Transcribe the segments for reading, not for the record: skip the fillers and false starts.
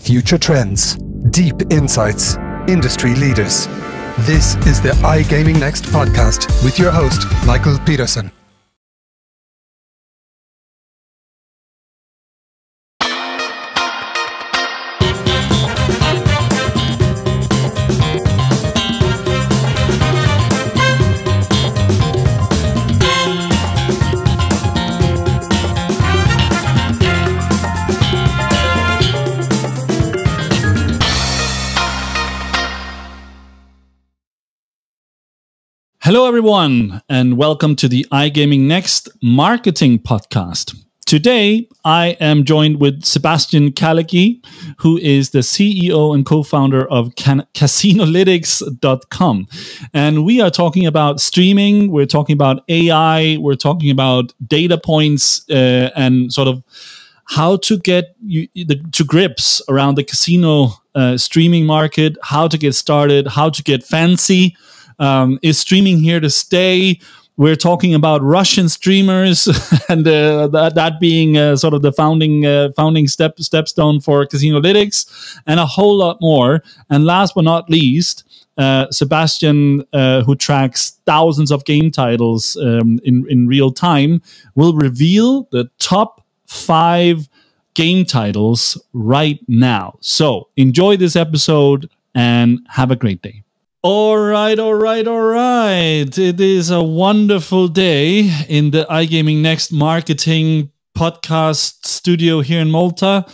Future trends, deep insights, industry leaders. This is the iGaming Next podcast with your host, Michael Pedersen. Hello, everyone, and welcome to the iGaming Next marketing podcast. Today, I am joined with Sebastian Khalighy, who is the CEO and co-founder of Casinolytics.com. And we are talking about streaming, we're talking about AI, we're talking about data points and sort of how to get to grips around the casino streaming market, how to get started, how to get fancy. Is streaming here to stay? We're talking about Russian streamers and that being sort of the founding stepstone for Casinolytics, and a whole lot more. And last but not least, Sebastian, who tracks thousands of game titles in real time, will reveal the top 5 game titles right now. So enjoy this episode and have a great day. All right. It is a wonderful day in the iGaming Next marketing podcast studio here in Malta.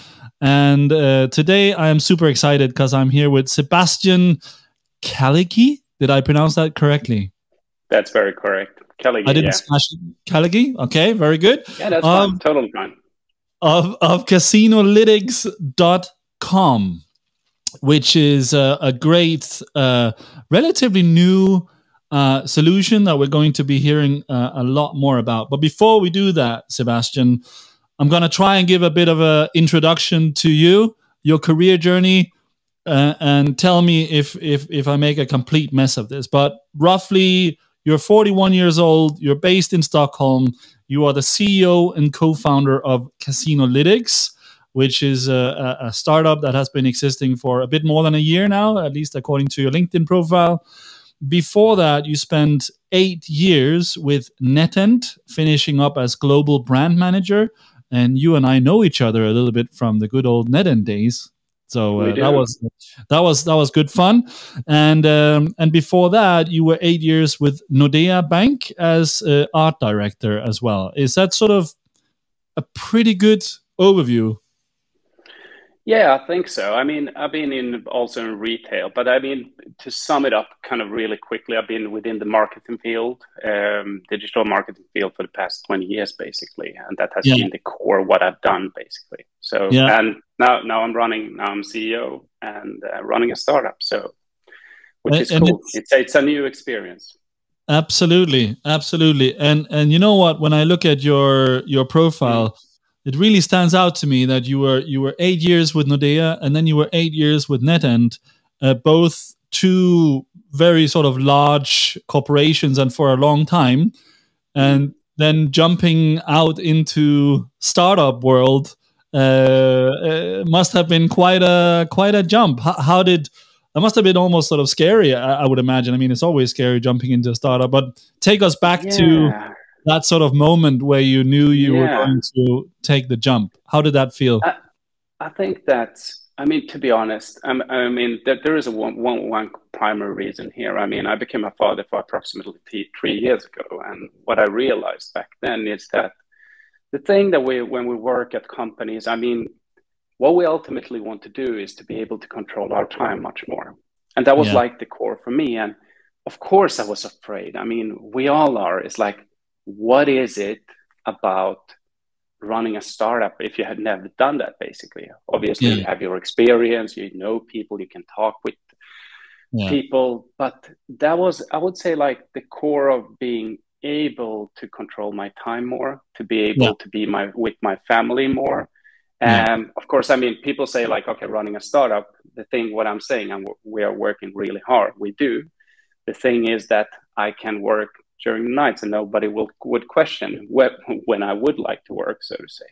And today I am super excited because I'm here with Sebastian Khalighy. Did I pronounce that correctly? That's very correct. Khalighy, I didn't smash it. Khalighy? Okay, very good. Yeah, that's fine. Totally fine. Of Casinolytics.com. Which is a great, relatively new solution that we're going to be hearing a lot more about. But before we do that, Sebastian, I'm going to try and give a bit of an introduction to you, your career journey, and tell me if I make a complete mess of this. But roughly, you're 41 years old, you're based in Stockholm, you are the CEO and co-founder of Casinolytics, which is a startup that has been existing for a bit more than a year now, at least according to your LinkedIn profile. Before that, you spent 8 years with NetEnt, finishing up as global brand manager. And you and I know each other a little bit from the good old NetEnt days. So that was good fun. And before that, you were 8 years with Nordea Bank as art director as well. Is that sort of a pretty good overview? Yeah, I think so. I mean, I've been also in retail, but I mean, to sum it up kind of really quickly, I've been within the marketing field, digital marketing field for the past 20 years, basically. And that has been the core of what I've done, basically. So, and now I'm CEO and running a startup. So, which is cool. It's a new experience. Absolutely. And you know what, when I look at your profile, it really stands out to me that you were 8 years with Nordea and then you were 8 years with NetEnt, both two very sort of large corporations and for a long time, and then jumping out into startup world must have been quite a jump. That must have been almost sort of scary, I would imagine. I mean, it's always scary jumping into a startup, but take us back to that sort of moment where you knew you were going to take the jump. How did that feel? I think that, I mean, to be honest, I mean, there is one primary reason here. I mean, I became a father for approximately 3 years ago. And what I realized back then is that the thing that when we work at companies, I mean, what we ultimately want to do is to be able to control our time much more. And that was like the core for me. And of course I was afraid. I mean, we all are. It's like, what is it about running a startup if you had never done that, basically? Obviously, you have your experience, you know people, you can talk with people. But that was, I would say, like the core of being able to control my time more, to be able to be with my family more. And of course, I mean, people say like, okay, running a startup, what I'm saying, and we are working really hard. We do. The thing is that I can work during the nights and nobody would question when I would like to work, so to say.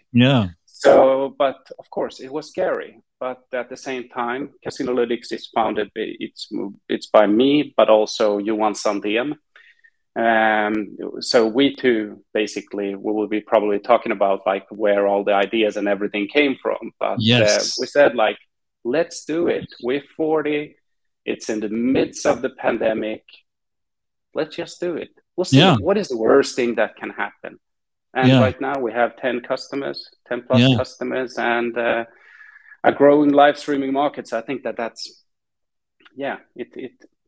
So, but of course, it was scary. But at the same time, Casinolytics is founded. It's by me, but also Johan Sandén. So we two, basically, we will be probably talking about like where all the ideas and everything came from. But Yes. we said like, let's do it. We're 40. It's in the midst of the pandemic. Let's just do it. We'll see. What is the worst thing that can happen? And right now we have 10 customers, 10 plus customers, and a growing live streaming market. So I think that's,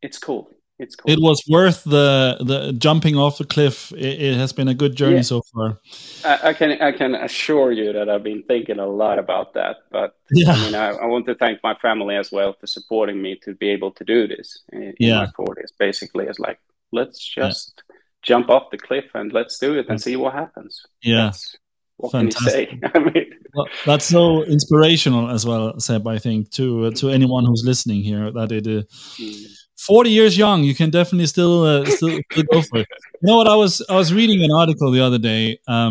it's cool. It's cool. It was worth the jumping off the cliff. It has been a good journey so far. I can assure you that I've been thinking a lot about that. But I mean, I want to thank my family as well for supporting me to be able to do this in my 40s. Basically, it's like, let's just jump off the cliff and let's do it and see what happens. What fantastic. Can you say? I mean, well, that's so inspirational as well, Seb. I think to anyone who's listening here, that it 40 years young, you can definitely still go for it. You know what? I was reading an article the other day. I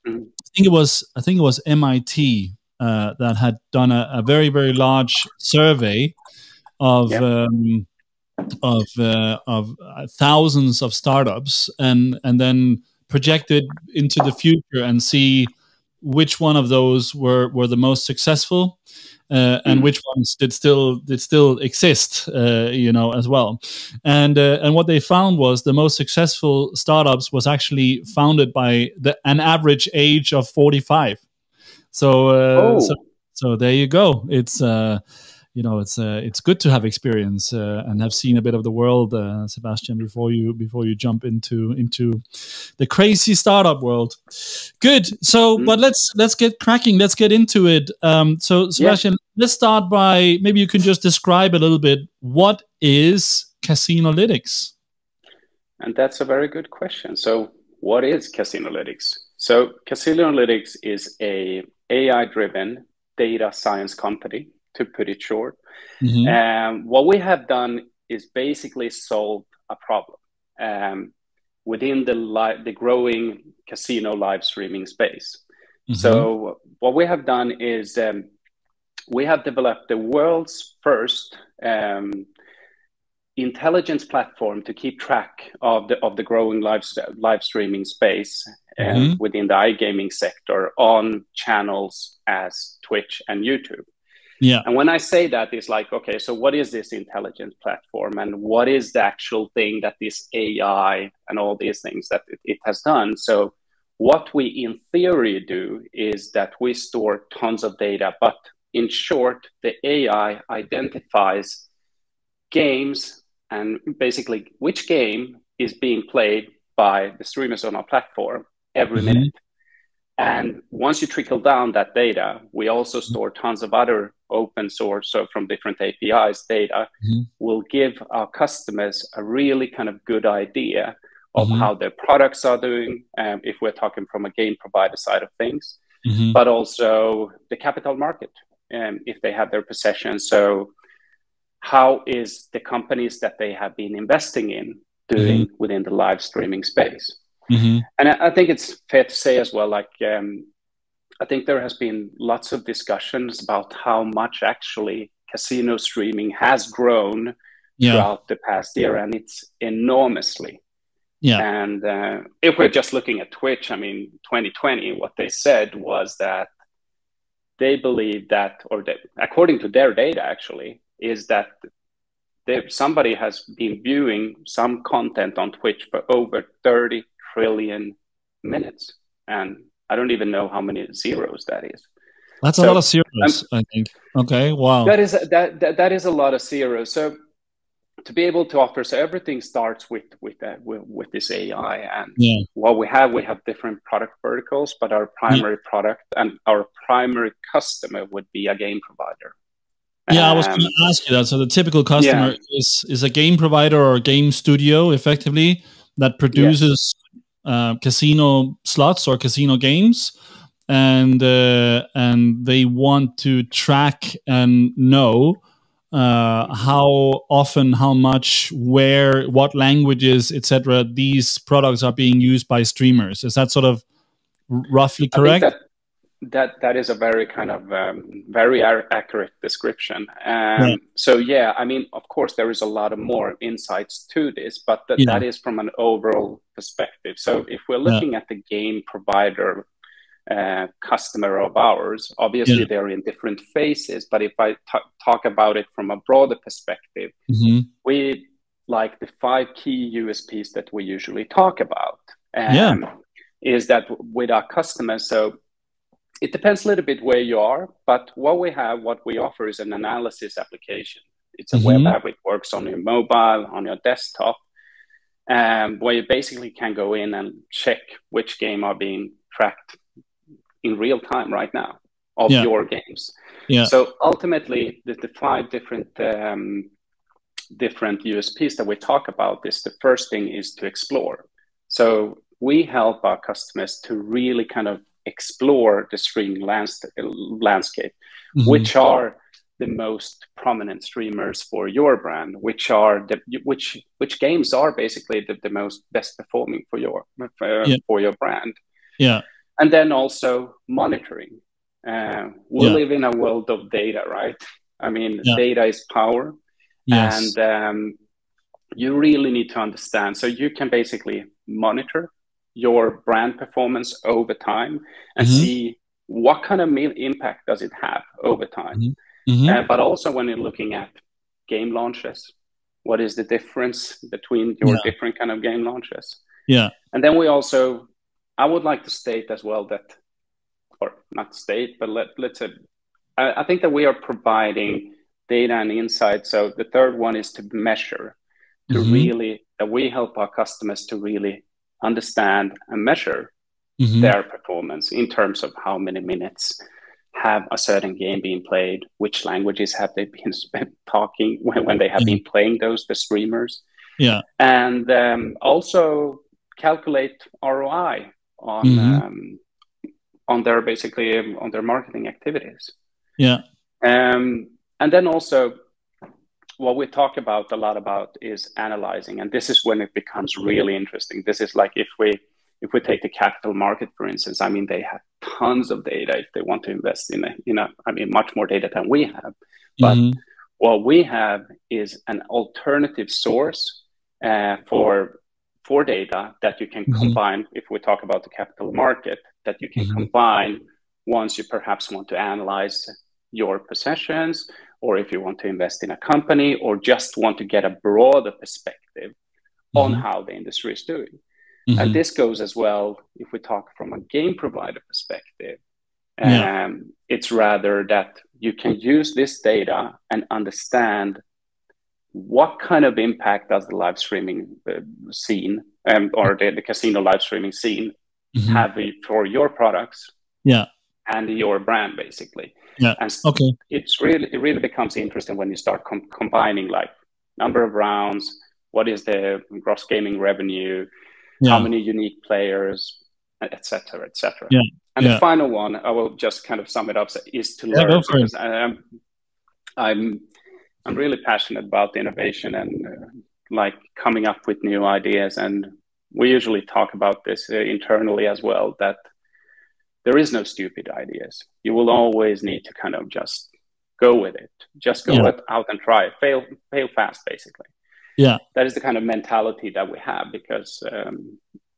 think it was MIT that had done a very, very large survey of thousands of startups and then projected into the future and see which one of those were the most successful and which ones did still exist, as well. And what they found was the most successful startups was actually founded by an average age of 45. So there you go. It's it's good to have experience and have seen a bit of the world, Sebastian, before you jump into the crazy startup world. Good. So, but let's get cracking. Let's get into it. So, Sebastian, let's start by maybe you can just describe a little bit what is Casinolytics. And that's a very good question. So, what is Casinolytics? So, Casinolytics is a AI-driven data science company, to put it short. What we have done is basically solve a problem within the growing casino live streaming space. So what we have done is we have developed the world's first intelligence platform to keep track of the growing live streaming space within the iGaming sector on channels as Twitch and YouTube. And when I say that, it's like, okay, so what is this intelligence platform and what is the actual thing that this AI and all these things that it has done? So what we in theory do is that we store tons of data, but in short, the AI identifies games and basically which game is being played by the streamers on our platform every minute. And once you trickle down that data, we also store tons of other open source, so from different APIs data, will give our customers a really kind of good idea of how their products are doing, if we're talking from a game provider side of things, but also the capital market, if they have their possessions. So how is the companies that they have been investing in doing within the live streaming space? And I think it's fair to say as well, like, I think there has been lots of discussions about how much actually casino streaming has grown throughout the past year, and it's enormously. And if we're just looking at Twitch, I mean, 2020, what they said was that they believe that, or that, according to their data actually, is that somebody has been viewing some content on Twitch for over 30 trillion minutes. And I don't even know how many zeros that is. That's a lot of zeros, I think. Okay, wow. That is a lot of zeros. So to be able to offer, so everything starts with this AI, and what we have different product verticals, but our primary product and our primary customer would be a game provider. I was going to ask you that. So the typical customer is a game provider or a game studio, effectively, that produces casino slots or casino games, and they want to track and know how often, how much, where, what languages, etc. these products are being used by streamers. Is that sort of roughly correct? That is a very kind of very accurate description. So yeah, I mean, of course, there is a lot of more insights to this, but that is from an overall perspective. So if we're looking at the game provider customer of ours, obviously they're in different phases. But if I talk about it from a broader perspective, we like the 5 key USPs that we usually talk about. Is that with our customers? So it depends a little bit where you are, but what we offer is an analysis application. It's a web app. It works on your mobile, on your desktop, where you basically can go in and check which game are being tracked in real time right now of your games. So ultimately, the 5 different USPs that we talk about is the first thing is to explore. So we help our customers to really kind of explore the streaming landscape, which are the most prominent streamers for your brand, which games are basically the most best performing for your brand. And then also monitoring. We live in a world of data, right? I mean, data is power. And you really need to understand. So you can basically monitor your brand performance over time and see what kind of impact does it have over time. But also when you're looking at game launches, what is the difference between your different kind of game launches? And then I would like to state as well that, or not state, but let's say, I think that we are providing data and insight. So the third one is to measure, that we help our customers to really understand and measure their performance in terms of how many minutes have a certain game been played, which languages have they been talking when they have been playing the streamers, and also calculate ROI on their on their marketing activities. And then also what we talk about a lot about is analyzing, and this is when it becomes really interesting. This is like if we take the capital market, for instance. I mean, they have tons of data if they want to invest in much more data than we have. But what we have is an alternative source for data that you can combine. If we talk about the capital market, that you can combine once you perhaps want to analyze your possessions, or if you want to invest in a company, or just want to get a broader perspective on how the industry is doing. And this goes as well if we talk from a game provider perspective. It's rather that you can use this data and understand what kind of impact does the live streaming scene or the casino live streaming scene have for your products and your brand, basically. And it really becomes interesting when you start combining like number of rounds, what is the gross gaming revenue, how many unique players, etc., etc. And the final one, I will just kind of sum it up, is to learn. Because I'm really passionate about innovation and like coming up with new ideas. And we usually talk about this internally as well, that there is no stupid ideas. You will always need to kind of just go with it. Just go out and try it. Fail fast, basically. That is the kind of mentality that we have. Because,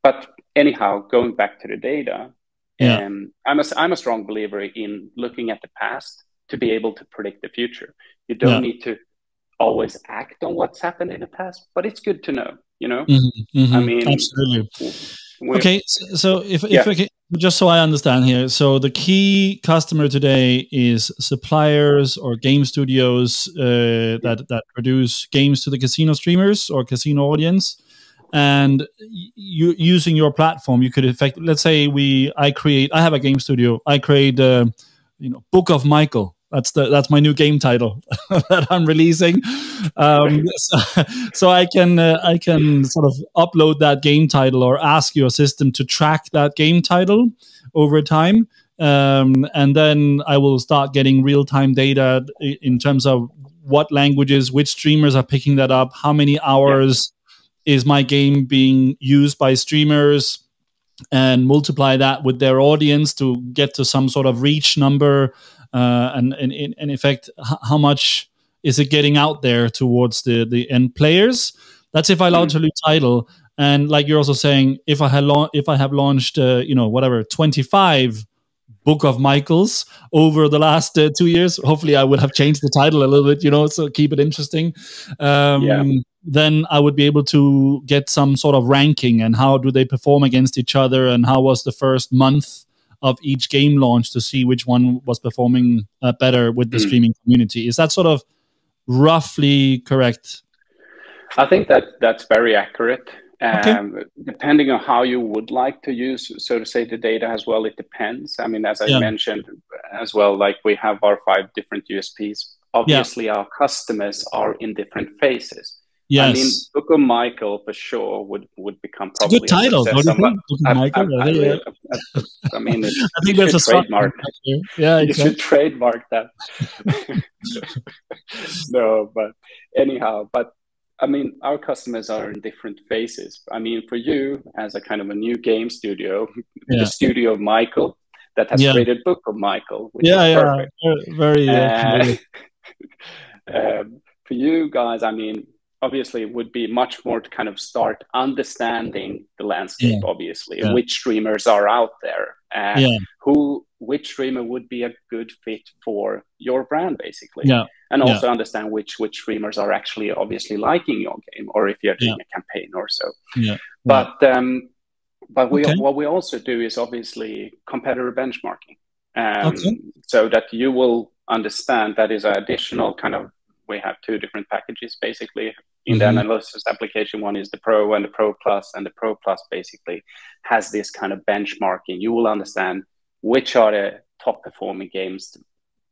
but anyhow, going back to the data, I'm a strong believer in looking at the past to be able to predict the future. You don't need to always act on what's happened in the past, but it's good to know. I mean, absolutely. Okay, so if okay, just so I understand here, so the key customer today is suppliers or game studios that produce games to the casino streamers or casino audience, and you using your platform, you could let's say I have a game studio, I create Book of Michael. That's my new game title that I'm releasing. So I can sort of upload that game title or ask your system to track that game title over time, and then I will start getting real-time data in terms of what languages, which streamers are picking that up, how many hours is my game being used by streamers. and multiply that with their audience to get to some sort of reach number, and in effect, how much is it getting out there towards the end players? That's if I launch a new title. And like you're also saying, if I have launched, 25 Book of Michaels over the last 2 years, hopefully I would have changed the title a little bit, so keep it interesting. Then I would be able to get some sort of ranking, and how do they perform against each other, and how was the first month of each game launch, to see which one was performing better with the streaming community. Is that sort of roughly correct? I think that's very accurate. Depending on how you would like to use, so to say, the data as well, it depends. I mean, as I mentioned as well, like we have our 5 different USPs. Obviously, our customers are in different phases. Yes. I mean, Book of Michael for sure would become probably a good title. I mean, I think there's a trademark. Yeah, you should trademark that. No, but anyhow, I mean, our customers are in different phases. I mean, for you as a kind of a new game studio, the studio of Michael that has created Book of Michael, which is perfect. Very. For you guys, I mean, obviously it would be much more to kind of start understanding the landscape, obviously, which streamers are out there, which streamer would be a good fit for your brand, basically. And also understand which streamers are actually obviously liking your game, or if you're doing a campaign or so. But what we also do is obviously competitor benchmarking, so that you will understand that is an additional kind of, we have 2 different packages basically in the analysis application. One is the Pro and the Pro Plus, and the Pro Plus basically has this kind of benchmarking. You will understand which are the top performing games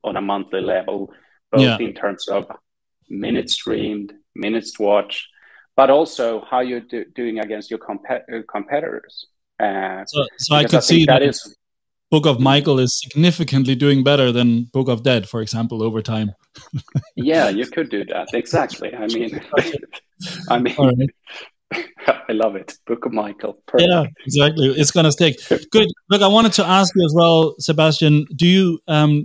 on a monthly level, both in terms of minutes streamed, minutes watched, but also how you're doing against your competitors. So I could see that Book of Michael is significantly doing better than Book of Dead, for example, over time. Yeah, you could do that. Exactly. I mean, I love it. Book of Michael. Perfect. Yeah, exactly. It's going to stick. Good. Look, I wanted to ask you as well, Sebastian, do you,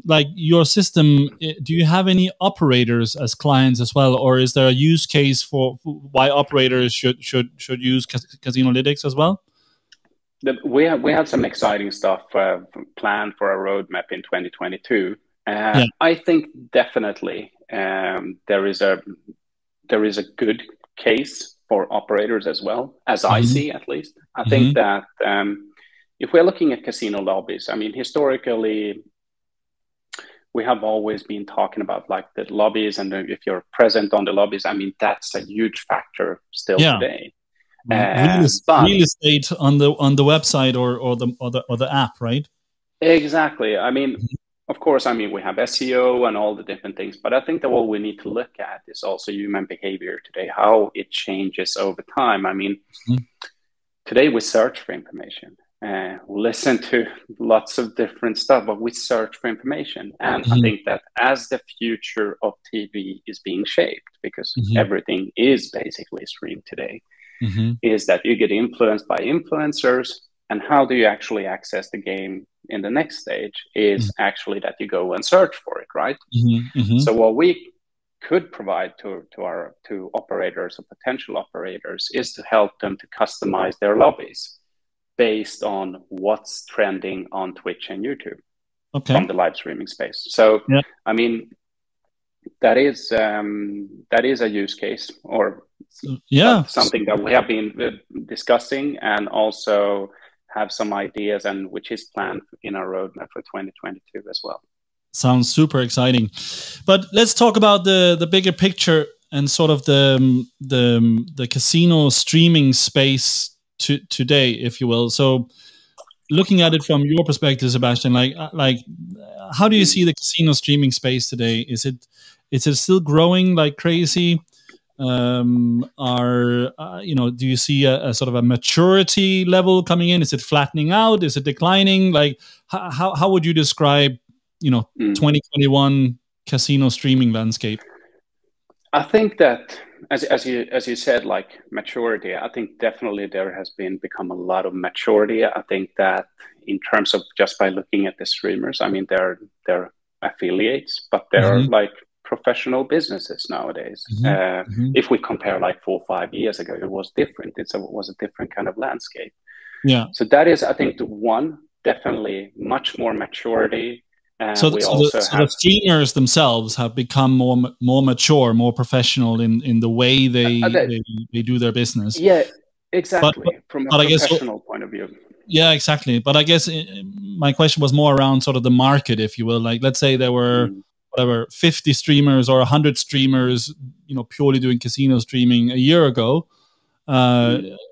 like your system, do you have any operators as clients as well? Or is there a use case for why operators should use Casinolytics as well? We have some exciting stuff planned for our roadmap in 2022. I think definitely there is a good case for operators as well, as I see at least. I think that if we're looking at casino lobbies, I mean, historically, we have always been talking about like the lobbies, and if you're present on the lobbies, I mean, that's a huge factor still today. Real estate on the website or the app, right? Exactly. I mean, of course, I mean, we have SEO and all the different things, but I think that what we need to look at is also human behavior today, how it changes over time. I mean, today we search for information, listen to lots of different stuff, but we search for information. And I think that as the future of TV is being shaped, because everything is basically streamed today, is that you get influenced by influencers, and how do you actually access the game in the next stage is actually that you go and search for it, right? So what we could provide to operators or potential operators is to help them to customize their lobbies based on what's trending on Twitch and YouTube from the live streaming space. So I mean, that is a use case, or something that we have been discussing, and also have some ideas, and which is planned in our roadmap for 2022 as well. Sounds super exciting. But let's talk about the bigger picture and sort of the casino streaming space today, if you will. So looking at it from your perspective, Sebastian, like how do you see the casino streaming space today? Is it still growing like crazy? Do you see a sort of a maturity level coming in? Is it flattening out? Is it declining? Like how would you describe 2021 casino streaming landscape? I think that as you said, like maturity, I think definitely there has become a lot of maturity. I think that in terms of just by looking at the streamers, I mean, they're affiliates, but they're Mm-hmm. like professional businesses nowadays. If we compare like 4 or 5 years ago, it was different. It was a different kind of landscape. Yeah. So that is, I think, the one, definitely much more maturity. So the streamers themselves have become more mature, more professional in the way they do their business. Yeah, exactly. From a professional point of view. Yeah, exactly. But I guess my question was more around sort of the market, if you will. Like, let's say there were whatever 50 streamers or 100 streamers, purely doing casino streaming a year ago.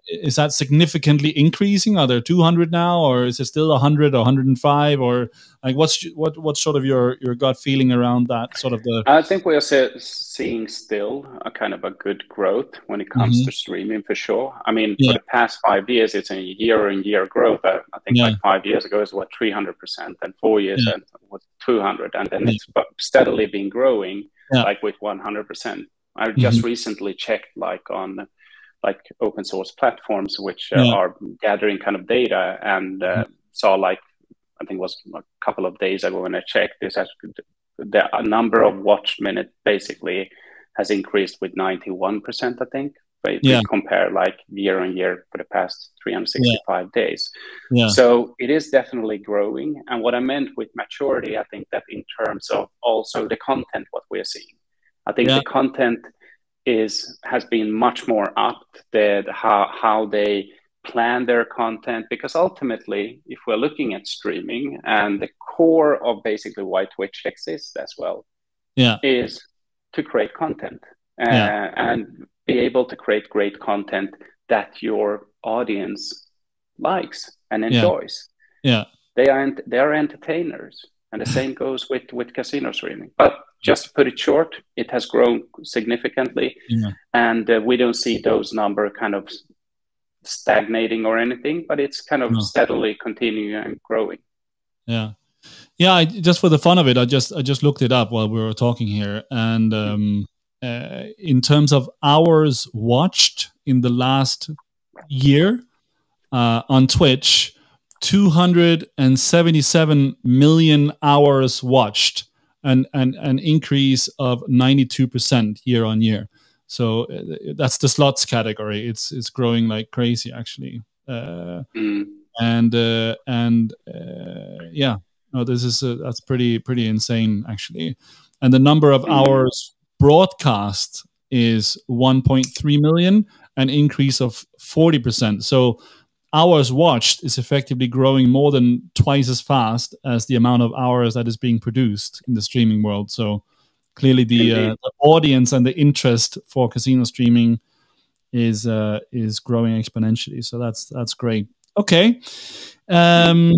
Is that significantly increasing? Are there 200 now, or is it still 100 or 105, or like what's sort of your gut feeling around that sort of the? I think we are seeing still a kind of a good growth when it comes to streaming, for sure. I mean, for the past 5 years, it's a year-on-year growth. I think like 5 years ago it was 300%, and 4 years and it was 200, and then it's steadily been growing like with 100%. I just recently checked like on like open source platforms which are gathering kind of data, and saw like, I think it was a couple of days ago when I checked this, the number of watch minutes basically has increased with 91%, I think. If we compare like year on year for the past 365 days. So it is definitely growing. And what I meant with maturity, I think that in terms of also the content, what we're seeing, I think the content has been much more up to how they plan their content, because ultimately, if we're looking at streaming, and the core of basically why Twitch exists as well, is to create content and be able to create great content that your audience likes and enjoys. They are entertainers, and the same goes with casino streaming. But just to put it short, it has grown significantly, and we don't see those numbers kind of stagnating or anything, but it's kind of steadily continuing and growing. Just for the fun of it, I just looked it up while we were talking here, and in terms of hours watched in the last year on Twitch, 277 million hours watched, and an increase of 92% year on year. So that's the slots category. It's growing like crazy, actually. That's pretty insane, actually. And the number of hours broadcast is 1.3 million, an increase of 40%. So hours watched is effectively growing more than twice as fast as the amount of hours that is being produced in the streaming world. So clearly the audience and the interest for casino streaming is growing exponentially. So that's great. Okay. So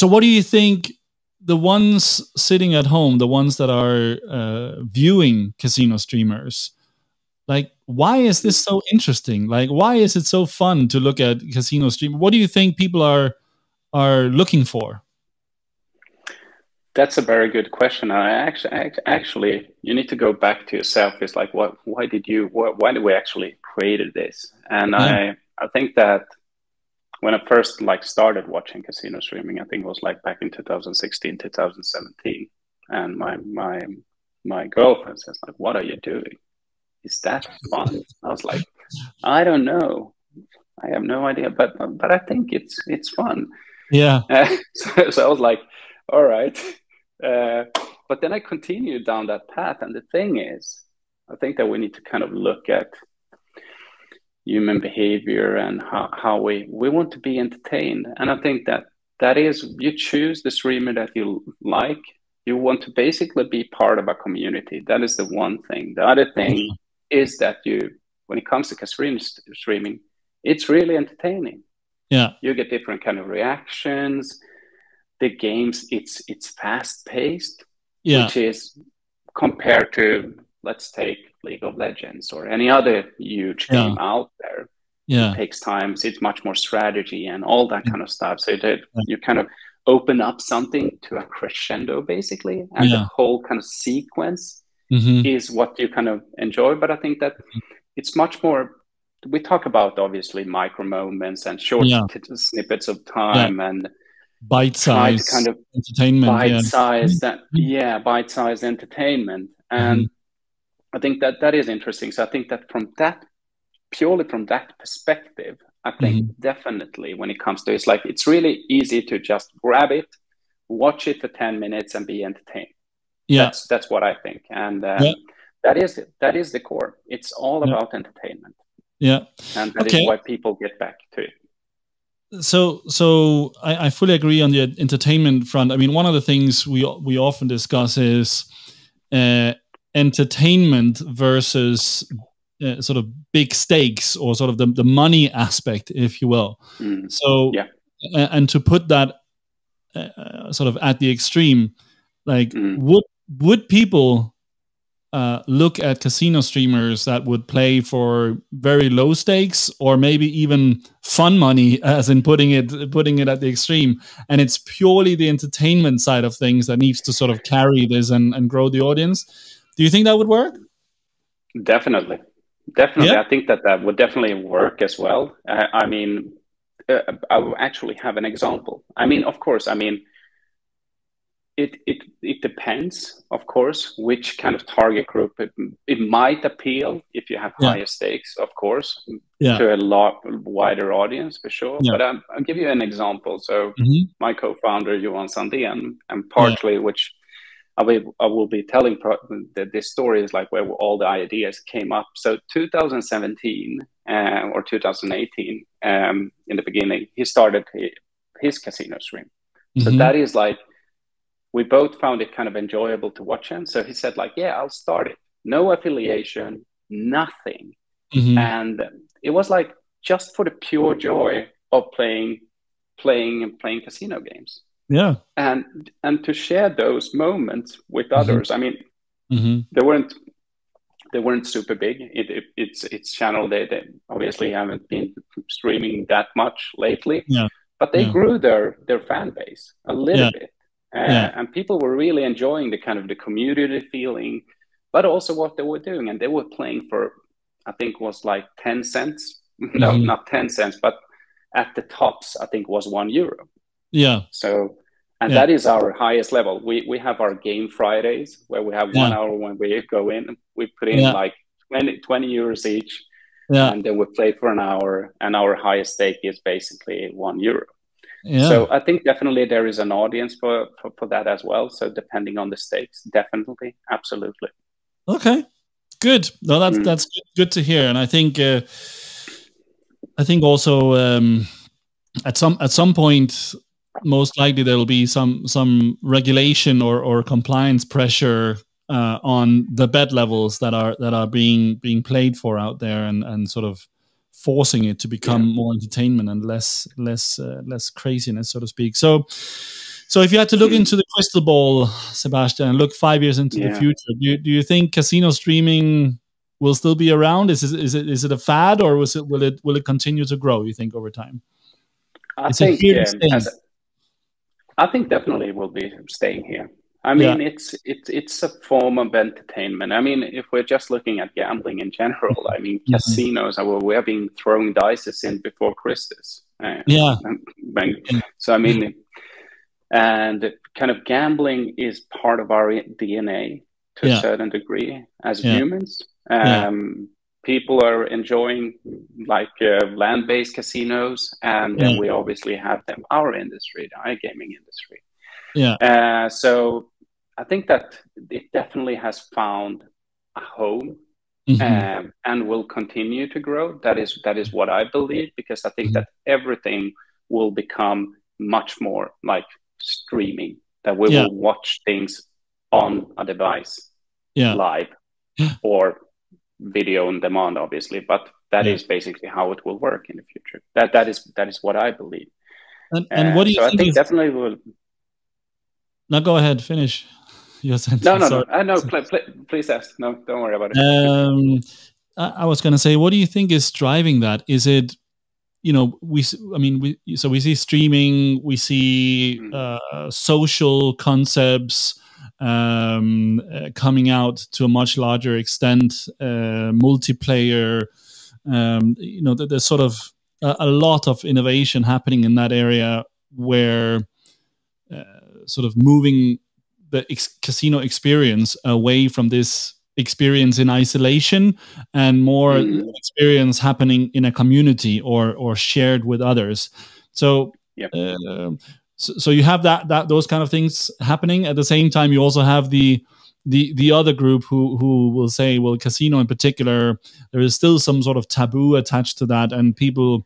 what do you think the ones sitting at home, the ones that are viewing casino streamers, like, why is this so interesting? Like, why is it so fun to look at casino stream? What do you think people are looking for? That's a very good question. Actually, you need to go back to yourself. It's like, why did we actually created this? And I think that when I first started watching casino streaming, I think it was like back in 2016, 2017, and my girlfriend says like, "What are you doing? Is that fun?" I was like, "I don't know. I have no idea, but I think it's fun." Yeah. So I was like, "All right." But then I continued down that path, and the thing is, I think that we need to kind of look at human behavior and how we want to be entertained. And I think that is, you choose the streamer that you like. You want to basically be part of a community. That is the one thing. The other thing is that when it comes to casino streaming, it's really entertaining. Yeah, you get different kind of reactions. The games, it's fast paced, which is compared to, let's take League of Legends or any other huge game out there. It takes time. So it's much more strategy and all that kind of stuff. So you kind of open up something to a crescendo, basically, and the whole kind of sequence is what you kind of enjoy. But I think that it's much more, we talk about obviously micro moments and short snippets of time and bite-sized kind of entertainment, bite-sized bite-sized entertainment. And I think that is interesting. So I think that purely from that perspective, I think definitely when it comes to it's like it's really easy to just grab it, watch it for 10 minutes and be entertained. That's what I think. And that is it. That is the core. It's all about entertainment. Yeah. And that is why people get back to it. So I fully agree on the entertainment front. I mean, one of the things we often discuss is entertainment versus sort of big stakes, or sort of the money aspect, if you will. So, and to put that sort of at the extreme, like would people look at casino streamers that would play for very low stakes, or maybe even fun money, as in putting it at the extreme, and it's purely the entertainment side of things that needs to sort of carry this and grow the audience? Do you think that would work? Definitely. I think that would definitely work as well. I mean, I will actually have an example. I mean, of course, I mean, it depends, of course, which kind of target group it might appeal if you have higher stakes, of course, to a lot wider audience for sure. But I'll give you an example. So my co-founder, Johan Sandén, and partly which I will be telling this story is like where all the ideas came up. So 2017 or 2018, in the beginning, he started his casino stream. So that is like, we both found it kind of enjoyable to watch him. So he said like, I'll start it. No affiliation, nothing. And it was like just for the pure joy of playing casino games. Yeah. And to share those moments with others. I mean, they weren't super big. It's channel. They obviously haven't been streaming that much lately. But they grew their fan base a little bit. And people were really enjoying the kind of the community feeling, but also what they were doing. And they were playing for, I think it was like 10 cents. No, not 10 cents, but at the tops, I think was €1. Yeah. So, and that is our highest level. We have our game Fridays where we have 1 hour when we go in, we put in like 20 euros each. And then we play for an hour, and our highest stake is basically €1. So I think definitely there is an audience for that as well. So depending on the stakes, definitely, absolutely. Okay, good. No, that's good to hear. And I think also at some point, most likely there will be some regulation or compliance pressure on the bet levels that are being played for out there, and sort of forcing it to become more entertainment and less craziness, so to speak. So if you had to look into the crystal ball, Sebastian, and look 5 years into the future, do you think casino streaming will still be around? Is it a fad, or will it continue to grow, you think, over time? I think definitely it will be staying here. I mean, it's a form of entertainment. I mean, if we're just looking at gambling in general, I mean, casinos, we have been throwing dice in before Christus. So, I mean, and kind of gambling is part of our DNA to a certain degree as humans. People are enjoying like land-based casinos, and then we obviously have our industry, the iGaming industry. So I think that it definitely has found a home and will continue to grow. That is what I believe, because I think that everything will become much more like streaming, that we will watch things on a device live or video on demand, obviously, but that is basically how it will work in the future. That is what I believe. And what do you think? I think definitely will. Now go ahead, finish your sentence. No, please ask. No, don't worry about it. I was going to say, what do you think is driving that? Is it, we see streaming, we see social concepts, coming out to a much larger extent, multiplayer. There's sort of a lot of innovation happening in that area, where sort of moving the casino experience away from this experience in isolation and more experience happening in a community or shared with others. So Yep. So you have those kind of things happening. At the same time, you also have the other group who will say, well, casino in particular, there is still some sort of taboo attached to that, and people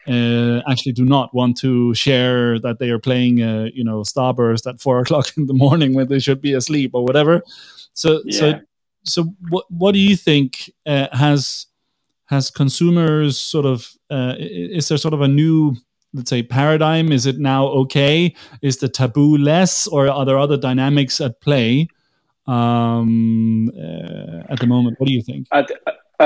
actually do not want to share that they are playing Starburst at 4 o'clock in the morning when they should be asleep or whatever. So what do you think has consumers sort of is there sort of a new, let's say, paradigm? Is it now okay? Is the taboo less, or are there other dynamics at play at the moment? What do you think? I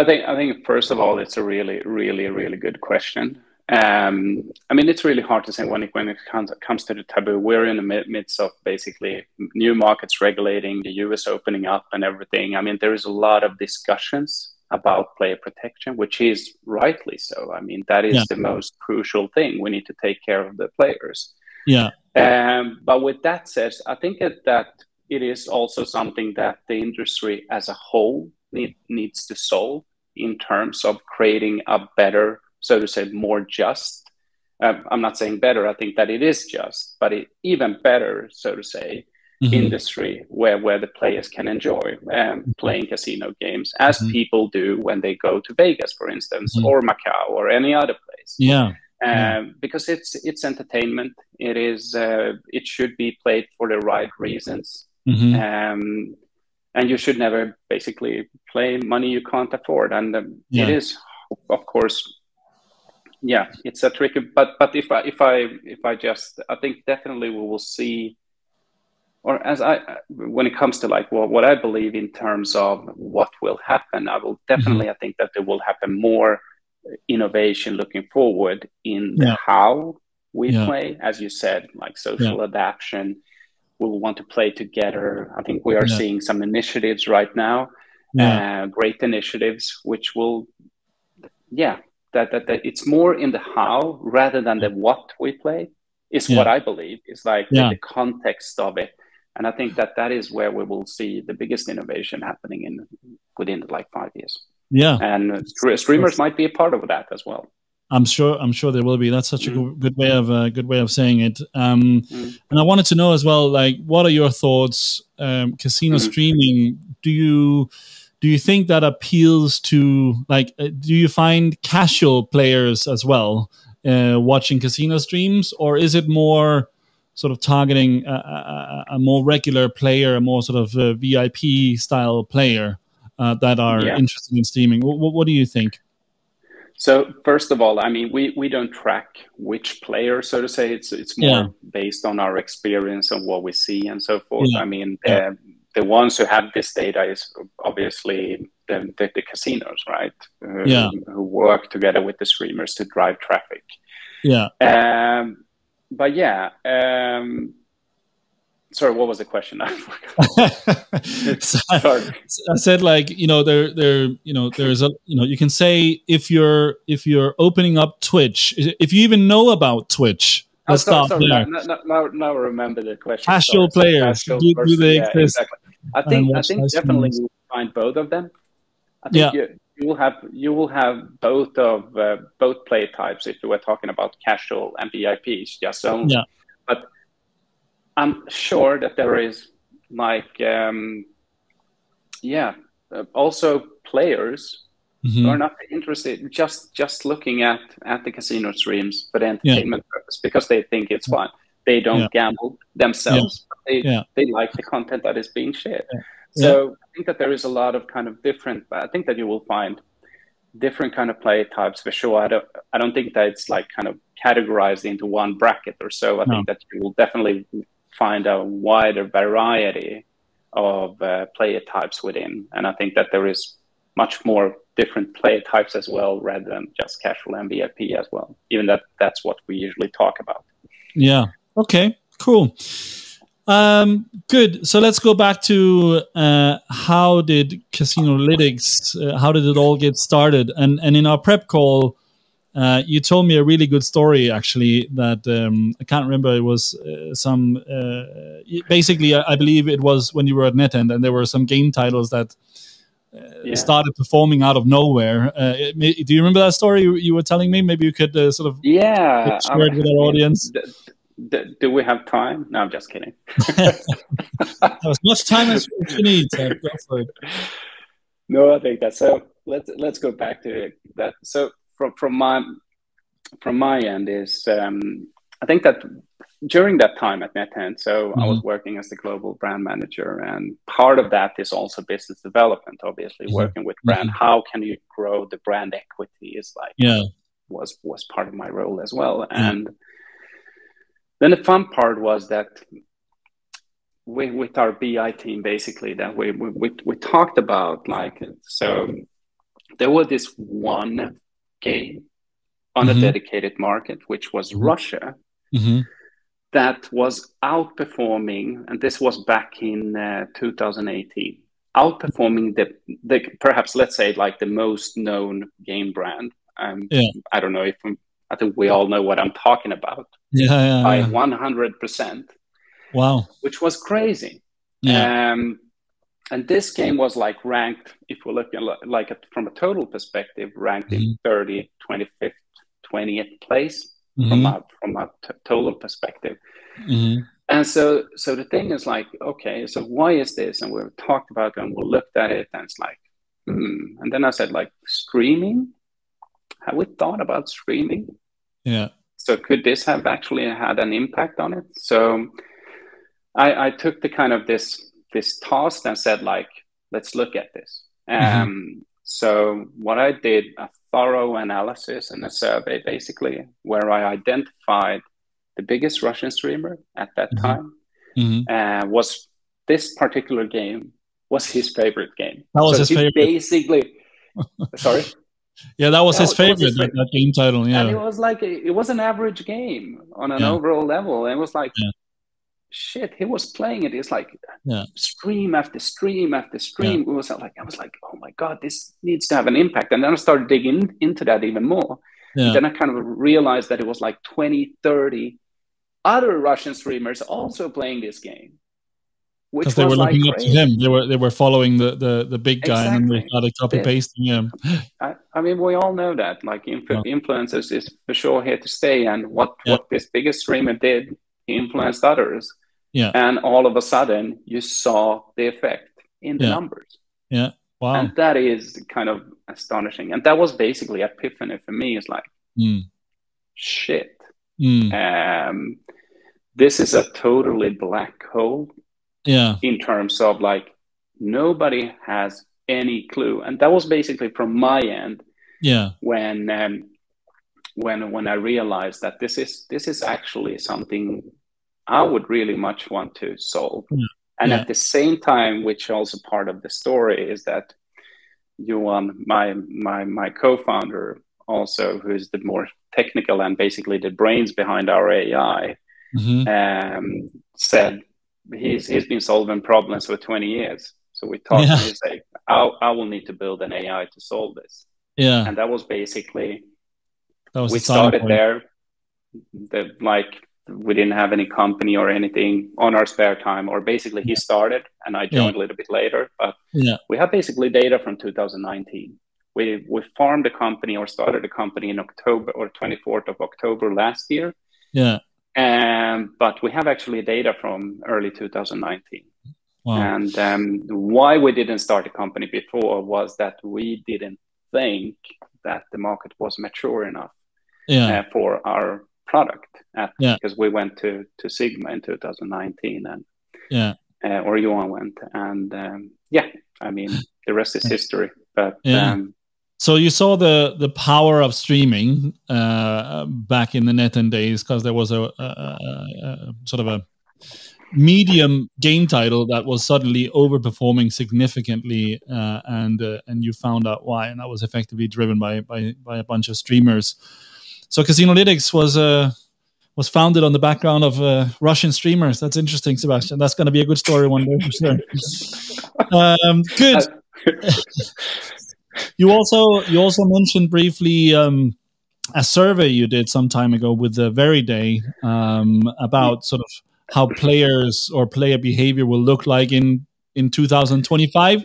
think first of all, it's a really, really, really good question. I mean, it's really hard to say when it comes to the taboo. We're in the midst of basically new markets regulating, the US opening up and everything. I mean, there is a lot of discussions about player protection, which is rightly so. I mean, that is the most crucial thing. We need to take care of the players. Yeah. But with that said, I think that it is also something that the industry as a whole needs to solve in terms of creating a better, so to say, more just. I'm not saying better. I think that it is just, but even better, so to say, industry where the players can enjoy playing casino games, as people do when they go to Vegas, for instance, or Macau or any other place. Because it's entertainment. It is. It should be played for the right reasons. And you should never basically play money you can't afford. And it is, of course. Yeah, it's a tricky. But if I think definitely we will see. Or when it comes to like what I believe in terms of what will happen, I think that there will happen more innovation looking forward in how we play, as you said, like social adaptation. We'll want to play together. I think we are seeing some initiatives right now, great initiatives, which will, that it's more in the how rather than the what we play is what I believe is like the context of it. And I think that is where we will see the biggest innovation happening within like 5 years. Yeah, and streamers might be a part of that as well. I'm sure there will be. That's such a good way of saying it. And I wanted to know as well, like, what are your thoughts? Casino streaming. Do you think that appeals to, like? Do you find casual players as well watching casino streams, or is it more sort of targeting a more regular player, a more sort of VIP style player that are interested in streaming? What do you think? So first of all, I mean, we don't track which player, so to say. It's more based on our experience and what we see and so forth. I mean, the ones who have this data is obviously the casinos, right? Who work together with the streamers to drive traffic. But sorry, what was the question? I forgot. I said, like, there's a, you can say if you're opening up Twitch, if you even know about Twitch. Let's start there. Now remember the question. Casual players, do they exist? Exactly. I think definitely you will find both of them. I think you will have both play types if you were talking about casual and VIPs just only. But I'm sure that there is like also players who are not interested just looking at the casino streams for the entertainment purpose because they think it's fun. They don't gamble themselves. But they like the content that is being shared. So I think that there is a lot of kind of different. I think that you will find different kind of play types for sure. I don't think that it's like kind of categorized into one bracket or so. I think that you will definitely find a wider variety of player types within, and I think that there is much more different player types as well, rather than just casual and VIP as well. Even that's what we usually talk about. Yeah. Okay. Cool. Good. So let's go back to how did Casinolytics, how did it all get started? And in our prep call, you told me a really good story, actually, that I can't remember. It was basically, I believe it was when you were at NetEnt, and there were some game titles that started performing out of nowhere. Do you remember that story you were telling me? Maybe you could sort of share it with our audience. Do we have time? No, I'm just kidding. As much time as you need. So go for it. No, I think that. So let's go back to that. So from my end is I think that during that time at NetEnt, so I was working as the global brand manager, and part of that is also business development. Obviously, working with brand. How can you grow the brand equity? Is like was part of my role as well, and. Then the fun part was that with our BI team, basically, that we talked about, like, so there was this one game on a dedicated market, which was Russia, that was outperforming, and this was back in 2018, outperforming the perhaps, let's say, like the most known game brand. I don't know if I think we all know what I'm talking about. By 100%. Wow. Which was crazy. And this game was like ranked, if we look like from a total perspective, ranked in 30, 25th, 20th place from a total perspective. And so the thing is like, okay, so why is this? And we talked about it and we looked at it and it's like, And then I said, like, streaming? Have we thought about streaming? Yeah. So could this have actually had an impact on it? So I took the kind of this task and said, like, let's look at this. So what I did, a thorough analysis and a survey, basically, where I identified the biggest Russian streamer at that time, was this particular game was his favorite game. That was his favorite. Basically, sorry? Yeah, that was his favorite, that game title. Yeah. And it was like, it was an average game on an overall level. And it was like, shit, he was playing it. It's like stream after stream after stream. It was like, I was like, oh my God, this needs to have an impact. And then I started digging into that even more. And then I kind of realized that it was like 20, 30 other Russian streamers also playing this game. Because they were looking up to him. They were following the big guy, and then they started copy pasting him. I mean, we all know that, like, influencers is for sure here to stay. And what this biggest streamer did, he influenced others. Yeah. And all of a sudden, you saw the effect in the numbers. Yeah. Wow. And that is kind of astonishing. And that was basically epiphany for me. It's like, shit. This is a totally black hole. Yeah. In terms of, like, nobody has any clue. And that was basically from my end. Yeah. When I realized that this is actually something I would really much want to solve. And at the same time, which also part of the story is that Johan, my co-founder, also, who's the more technical and basically the brains behind our AI, said he's been solving problems for 20 years. So we talked and he said, I will need to build an AI to solve this. Yeah. And that was basically, we started there. We didn't have any company or anything on our spare time, or basically he started and I joined a little bit later, but we have basically data from 2019. We formed a company or started a company in October, or 24th of October last year. Yeah. But we have actually data from early 2019. Wow. And why we didn't start a company before was that we didn't think that the market was mature enough for our product. Because we went to Sigma in 2019, and or Johan went, and I mean, the rest is history. But so you saw the power of streaming back in the NetEnt days, because there was a sort of a medium game title that was suddenly overperforming significantly, and you found out why, and that was effectively driven by a bunch of streamers. So Casinolytics was was founded on the background of Russian streamers. That's interesting, Sebastian. That's going to be a good story one day for sure. Good. You also mentioned briefly a survey you did some time ago with the Veriday about sort of how players or player behavior will look like in 2025.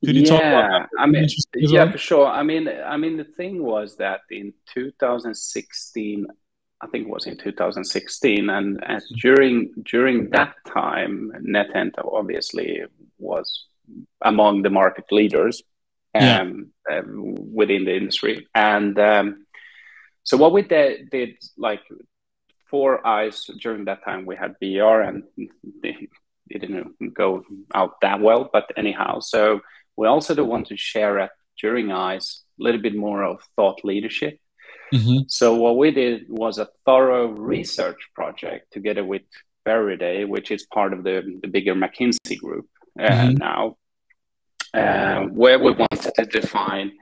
Could you talk about that? I mean, yeah, for sure. I mean, the thing was that in 2016, I think it was in 2016, and during that time, NetEnt obviously was among the market leaders within the industry, and so what we did like for eyes during that time, we had VR, and it didn't go out that well, but anyhow, so we also do want to share it during eyes a little bit more of thought leadership. So what we did was a thorough research project together with Veriday, which is part of the bigger McKinsey group now, where we wanted to define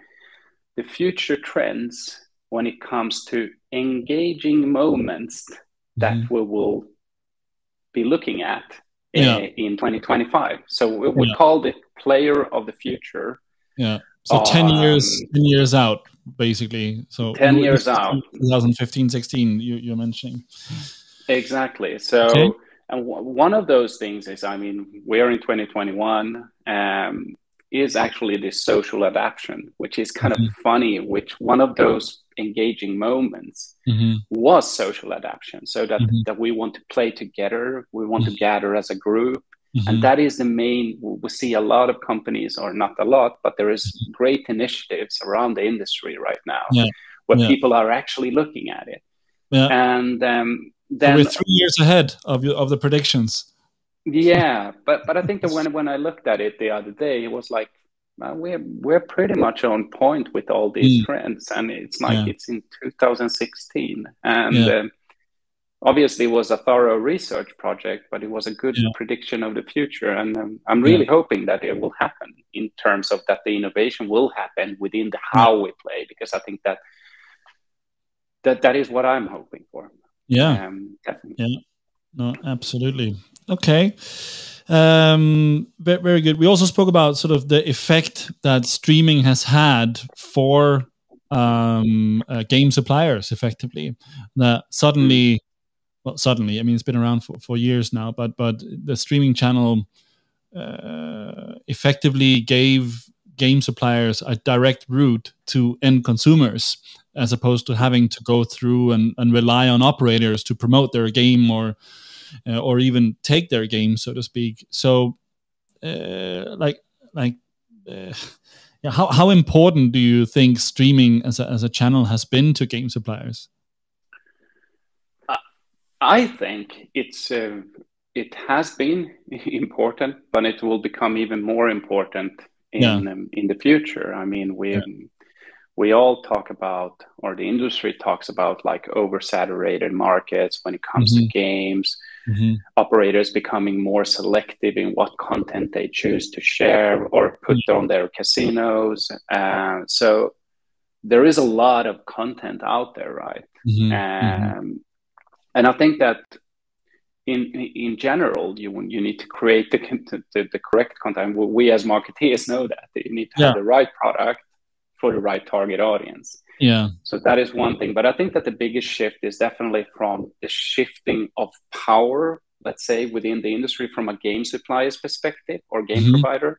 the future trends when it comes to engaging moments that we will be looking at in 2025. So we called it Player of the Future. Yeah. So 10 years out, basically. So 10 years out. 2015, 16, you're mentioning. Exactly. So, and one of those things is, I mean, we are in 2021, is actually this social adaptation, which is kind of funny, which one of those engaging moments was social adaptation. So that we want to play together, we want to gather as a group. And that is the main, we see a lot of companies, or not a lot, but there is great initiatives around the industry right now where people are actually looking at it. And then we're 3 years ahead of the predictions. Yeah, but I think that when I looked at it the other day, it was like, we're pretty much on point with all these trends, and it's like it's in 2016, and obviously it was a thorough research project, but it was a good prediction of the future, and I'm really hoping that it will happen in terms of that the innovation will happen within the how we play, because I think that is what I'm hoping for. Definitely. Yeah, no, absolutely. Okay. Very good. We also spoke about sort of the effect that streaming has had for game suppliers, effectively. That suddenly, I mean, it's been around for years now, but the streaming channel effectively gave game suppliers a direct route to end consumers, as opposed to having to go through and rely on operators to promote their game or even take their game, so to speak. So, how important do you think streaming as a channel has been to game suppliers? I think it has been important, but it will become even more important in the future. I mean, we all talk about, or the industry talks about, like oversaturated markets when it comes to games. Operators becoming more selective in what content they choose to share or put on their casinos. So there is a lot of content out there, right? And I think that in general, you need to create the correct content. We as marketeers know that you need to have the right product for the right target audience. So that is one thing. But I think that the biggest shift is definitely from the shifting of power, let's say, within the industry from a game supplier's perspective or game provider,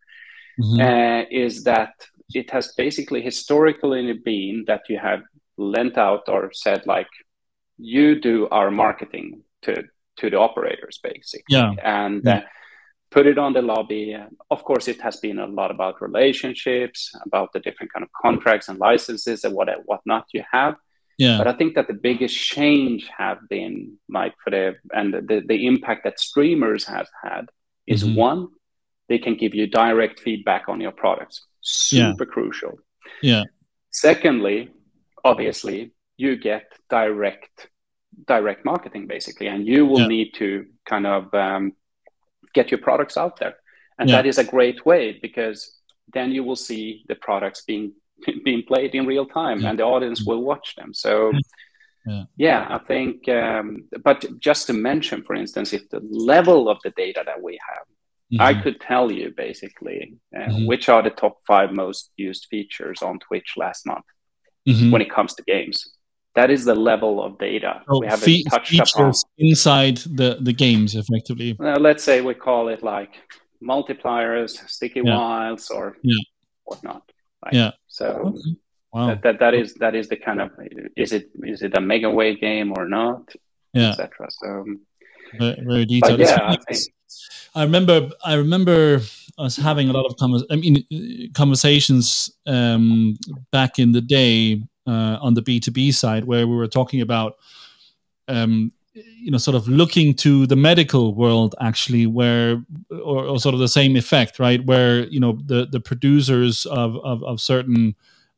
is that it has basically historically been that you have lent out or said, like, you do our marketing to the operators, basically. Put it on the lobby. Of course, it has been a lot about relationships, about the different kind of contracts and licenses and whatnot you have. But I think that the biggest change have been, like, the impact that streamers have had is one, they can give you direct feedback on your products. Super crucial. Secondly, obviously, you get direct marketing, basically, and you will need to kind of get your products out there. And that is a great way, because then you will see the products being played in real time and the audience will watch them. So Yeah, I think, but just to mention, for instance, if the level of the data that we have, I could tell you basically which are the top 5 most used features on Twitch last month when it comes to games. That is the level of data we haven't touched upon. Inside the games, effectively. Let's say we call it like multipliers, sticky wilds, or whatnot. Right? Yeah. So. Okay. Wow. That is the kind of, is it a mega wave game or not, etc. So very detailed. Yeah, I remember us having a lot of conversations back in the day on the B2B side, where we were talking about sort of looking to the medical world, actually, where or sort of the same effect, right? Where the producers of certain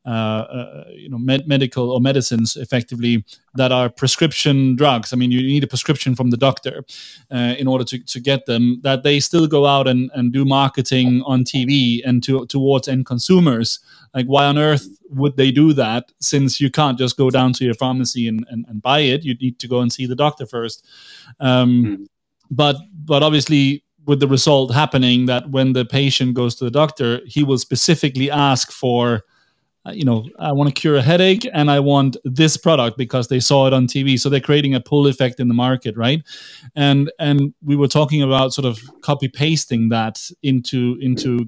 medical or medicines, effectively, that are prescription drugs. I mean, you need a prescription from the doctor in order to get them, that they still go out and do marketing on TV and towards end consumers. Like, why on earth would they do that, since you can't just go down to your pharmacy and buy it? You need to go and see the doctor first. But obviously, with the result happening that when the patient goes to the doctor, he will specifically ask for, I want to cure a headache and I want this product because they saw it on TV. So they're creating a pull effect in the market, right? And we were talking about sort of copy pasting that into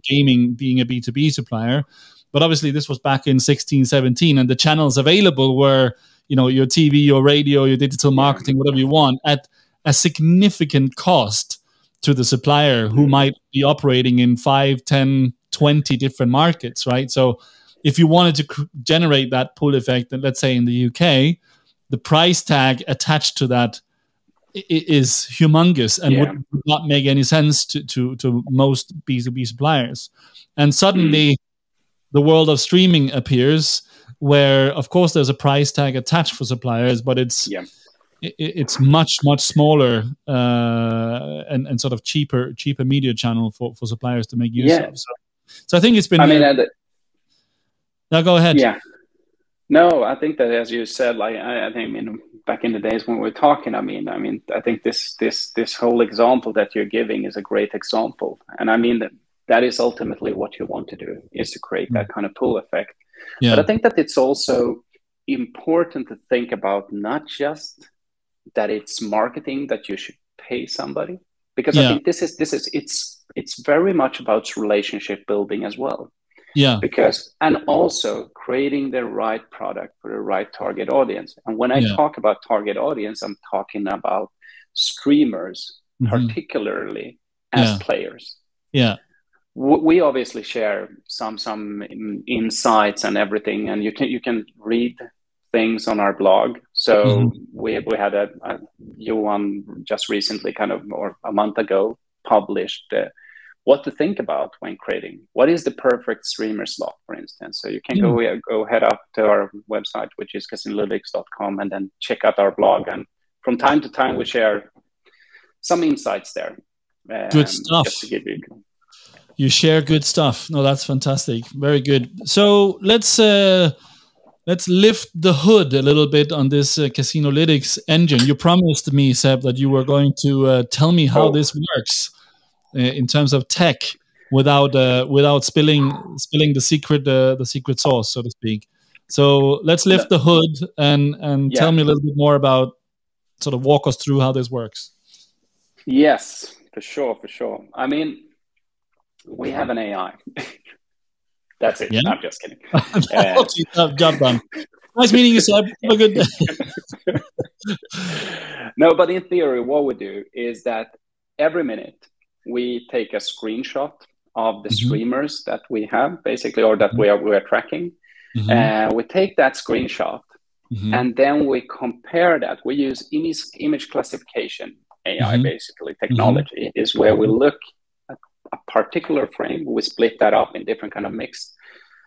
gaming, being a B2B supplier. But obviously this was back in 16, 17, and the channels available were, your TV, your radio, your digital marketing, whatever you want, at a significant cost to the supplier, who might be operating in 5, 10, 20 different markets, right? So if you wanted to generate that pull effect, let's say in the UK, the price tag attached to that is humongous and would not make any sense to most B2B suppliers. And suddenly the world of streaming appears, where, of course, there's a price tag attached for suppliers, but it's much smaller and sort of cheaper media channel for suppliers to make use of. So I think it's been. Now go ahead. Yeah. No, I think that, as you said, like I think back in the days when we were talking, I think this whole example that you're giving is a great example, and I mean that is ultimately what you want to do, is to create that kind of pull effect. Yeah. But I think that it's also important to think about not just that it's marketing that you should pay somebody, because I think it's very much about relationship building as well. Yeah. And also creating the right product for the right target audience. And when I talk about target audience, I'm talking about streamers, particularly as players. Yeah. We obviously share some insights and everything, and you can read things on our blog. So we had a Johan just recently, or a month ago, published what to think about when creating. What is the perfect streamer slot, for instance? So you can go head up to our website, which is Casinolytics.com, and then check out our blog. And from time to time, we share some insights there. Good stuff. Just to give you share good stuff. No, that's fantastic. Very good. So let's lift the hood a little bit on this Casinolytics engine. You promised me, Seb, that you were going to tell me how this works. In terms of tech, without spilling the secret sauce, so to speak. So let's lift the hood and tell me a little bit more about, sort of walk us through how this works. Yes, for sure. I mean, we have an AI. That's it. Yeah? I'm just kidding. Job done. Nice meeting you, Seb. Have a good day. No, but in theory, what we do is that every minute we take a screenshot of the streamers that we have, basically, or that we are tracking. We take that screenshot, and then we compare that. We use image classification, AI, basically, technology, is where we look at a particular frame. We split that up in different kind of mix.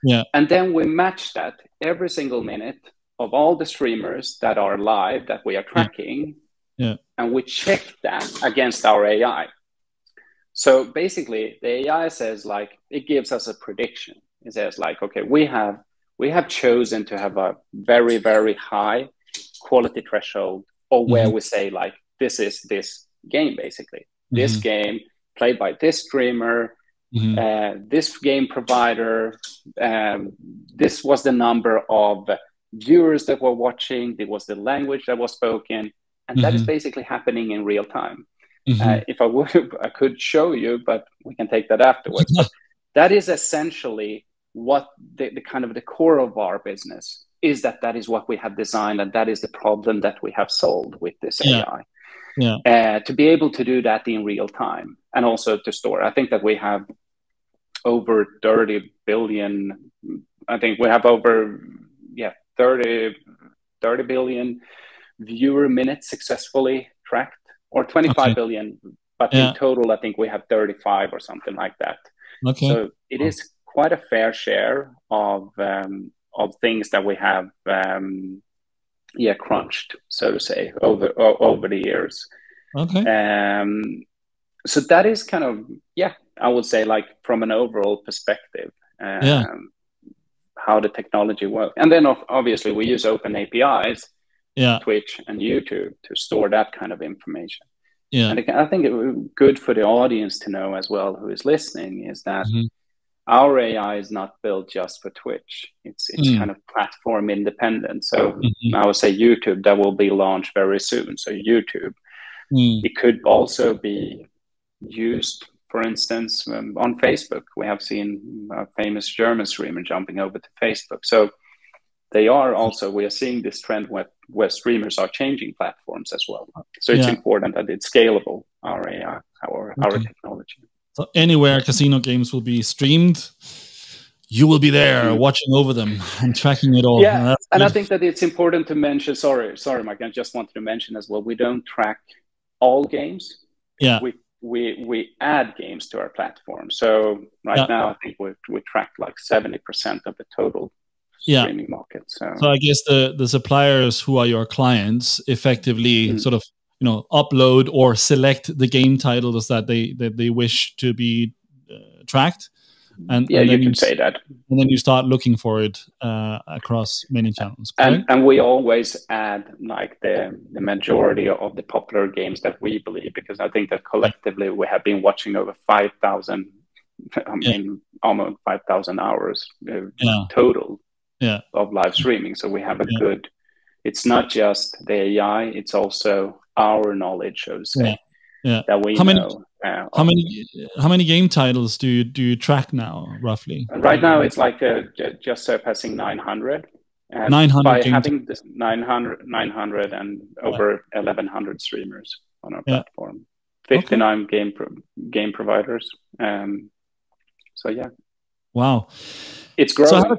Yeah. And then we match that every single minute of all the streamers that are live that we are tracking. Yeah. And we check that against our AI. So basically, the AI says, like, it gives us a prediction. It says, like, okay, we have chosen to have a very, very high quality threshold, or where we say like, this is this game, basically. This game played by this streamer, this game provider, this was the number of viewers that were watching, it was the language that was spoken, and that is basically happening in real time. If I would, I could show you, but we can take that afterwards. But that is essentially what the kind of the core of our business is, that is what we have designed, and that is the problem that we have solved with this AI. To be able to do that in real time, and also to store. I think that we have over 30 billion. I think we have over 30 billion viewer minutes successfully tracked, or 25 billion. But in total, I think we have 35 or something like that. So it is quite a fair share of things that we have crunched, so to say, over the years. So that is kind of, I would say, like, from an overall perspective, how the technology works. And then obviously we use open APIs, Twitch and YouTube, to store that kind of information. And I think it would be good for the audience to know as well, who is listening, is that our AI is not built just for Twitch. It's kind of platform independent. So I would say YouTube, that will be launched very soon. So YouTube, it could also be used, for instance, on Facebook. We have seen a famous German streamer jumping over to Facebook. So we are seeing this trend where streamers are changing platforms as well. So it's important that it's scalable, our AI, our technology. So anywhere casino games will be streamed, you will be there watching over them and tracking it all. Yeah, and I think that it's important to mention, sorry, Mike, I just wanted to mention as well, we don't track all games. We add games to our platform. So right now, I think we track like 70% of the total streaming market. So I guess the suppliers who are your clients effectively sort of, upload or select the game titles that they wish to be tracked. And you could say that. And then you start looking for it across many channels. And we always add like the majority of the popular games that we believe, because I think that collectively we have been watching over 5,000, almost 5,000 hours total of live streaming. So we have a good, it's not just the AI, it's also our knowledge, so to say, that we know. How many game titles do you track now, roughly? Right now, it's like just surpassing 900. 900 by having 900 and over 1,100 streamers on our platform, 59 game providers. So yeah. Wow. It's growing.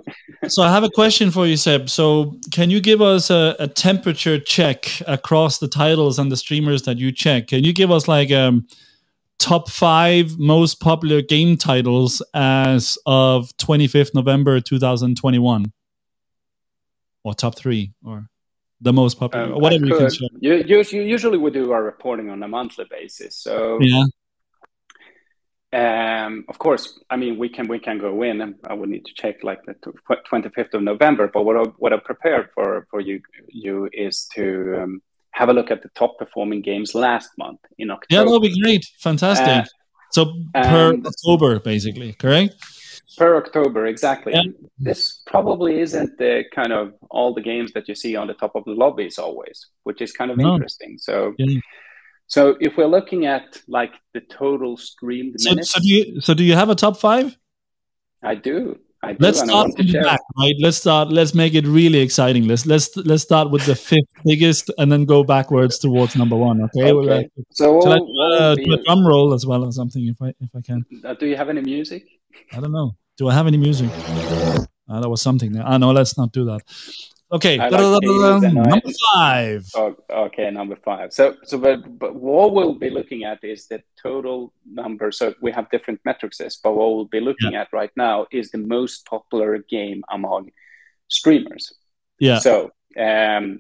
So I have a question for you, Seb. So can you give us a temperature check across the titles and the streamers that you check? Can you give us like top 5 most popular game titles as of 25th November 2021? Or top 3, or the most popular, whatever you can share. Usually we do our reporting on a monthly basis. So of course, I mean, we can go in, and I would need to check like the 25th of November. But what I prepared for you is to have a look at the top performing games last month in October. Yeah, that'll be great. Fantastic. So per October, basically, correct? Per October, exactly. And this probably isn't the kind of all the games that you see on the top of the lobbies always, which is kind of interesting. So. So if we're looking at like the total streamed minutes, so do you have a top 5? I do. Let's start from the back, right? Let's make it really exciting. Let's start with the 5th biggest and then go backwards towards number 1. Okay. So shall I do a drum roll as well or something if I can? Do you have any music? I don't know. Do I have any music? That was something there. No, let's not do that. Okay, number 5. Okay, number 5. So, but what we'll be looking at is the total number. So we have different metrics, but what we'll be looking at right now is the most popular game among streamers. Yeah. So, the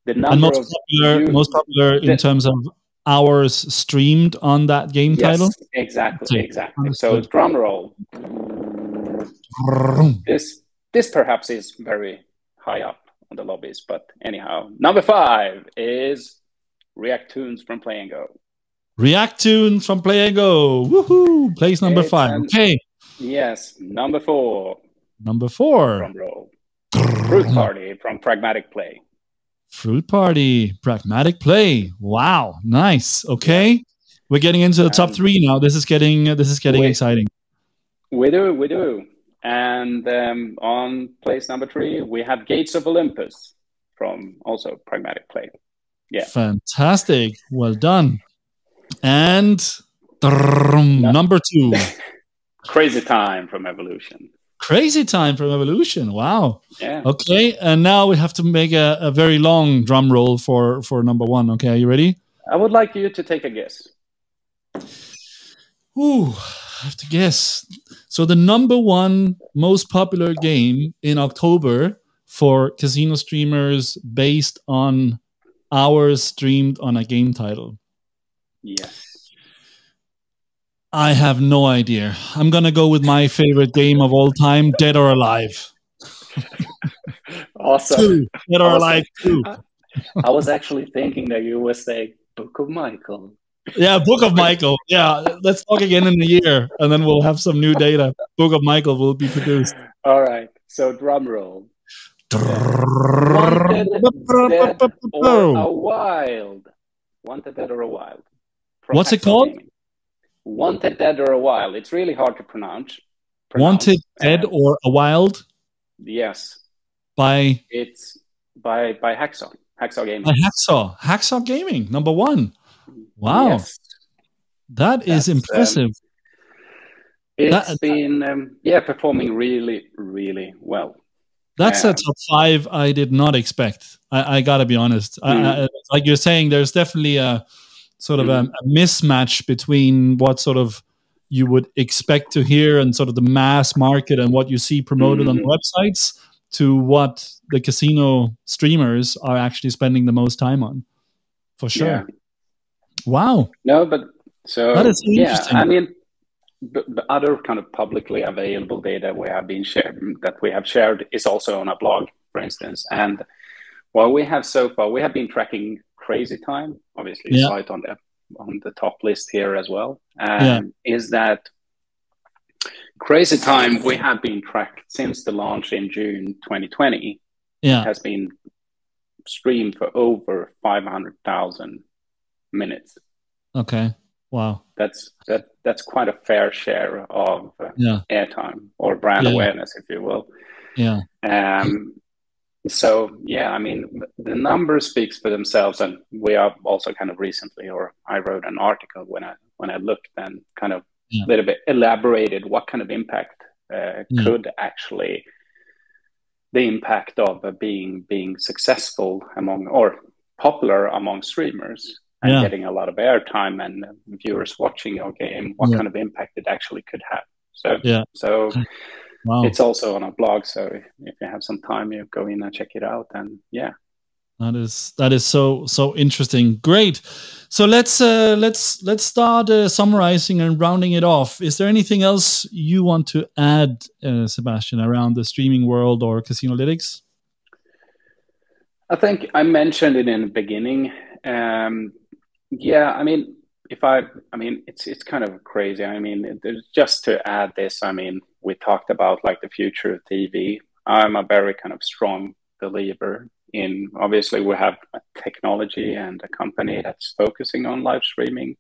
number most popular in terms of hours streamed on that game title. Exactly. So, drum roll. This perhaps is very high up on the lobbies. But anyhow, number 5 is React Tunes from Play and Go. React Tunes from Play and Go. Woohoo! Place number 5. Okay. Yes. Number 4. Number 4. Drum roll. Fruit Party from Pragmatic Play. Fruit Party, Pragmatic Play. Wow, nice. Okay, yeah. We're getting into the top 3 now. This is getting exciting. We do. And on place number 3, we have Gates of Olympus from also Pragmatic Play. Yeah, fantastic. Well done. And number 2, Crazy Time from Evolution. Crazy Time from Evolution. Wow. Yeah. Okay, and now we have to make a very long drum roll for number 1. Okay, are you ready? I would like you to take a guess. Ooh, I have to guess. So the number 1 most popular game in October for casino streamers based on hours streamed on a game title. Yes. I have no idea. I'm going to go with my favorite game of all time, Dead or Alive. Awesome. Dead or Alive 2. I was actually thinking that you would say Book of Michael. Yeah, Book of Michael. Yeah, let's talk again in a year, and then we'll have some new data. Book of Michael will be produced. All right. So drum roll. Wanted, Dead or a Wild. Wanted, Dead or a Wild. What's it called? Gaming. Wanted, Dead or a Wild. It's really hard to pronounce. Wanted, Dead or a Wild? Yes. It's by Hacksaw. Hacksaw Gaming. By Hacksaw Gaming, number 1. Wow. Yes. That's impressive. It's been performing really, really well. That's a top 5 I did not expect. I gotta be honest. Like you're saying, there's definitely a sort of a mismatch between what sort of you would expect to hear and sort of the mass market and what you see promoted on the websites to what the casino streamers are actually spending the most time on. For sure. Yeah. Wow. No, but so that is interesting. I mean, the other kind of publicly available data we have shared is also on a blog, for instance. And what we have so far, we have been tracking Crazy Time, obviously, right on the top list here as well. Is that Crazy Time we have been tracked since the launch in June 2020. Yeah, it has been streamed for over 500,000 minutes. Okay, wow, that's quite a fair share of airtime or brand awareness, if you will. Yeah. So yeah, I mean, the numbers speaks for themselves, and we are also kind of recently, or I wrote an article when I looked and kind of a little bit elaborated what kind of impact could actually the impact of being successful among or popular among streamers and getting a lot of airtime and viewers watching your game, what kind of impact it actually could have. So wow. It's also on a blog, so if you have some time, you go in and check it out. And that is so interesting. Great. So let's start summarizing and rounding it off. Is there anything else you want to add, Sebastian, around the streaming world or Casinolytics? I think I mentioned it in the beginning. I mean, it's kind of crazy. I mean, just to add this, I mean, we talked about like the future of TV. I'm a very kind of strong believer in, obviously we have a technology and a company that's focusing on live streaming,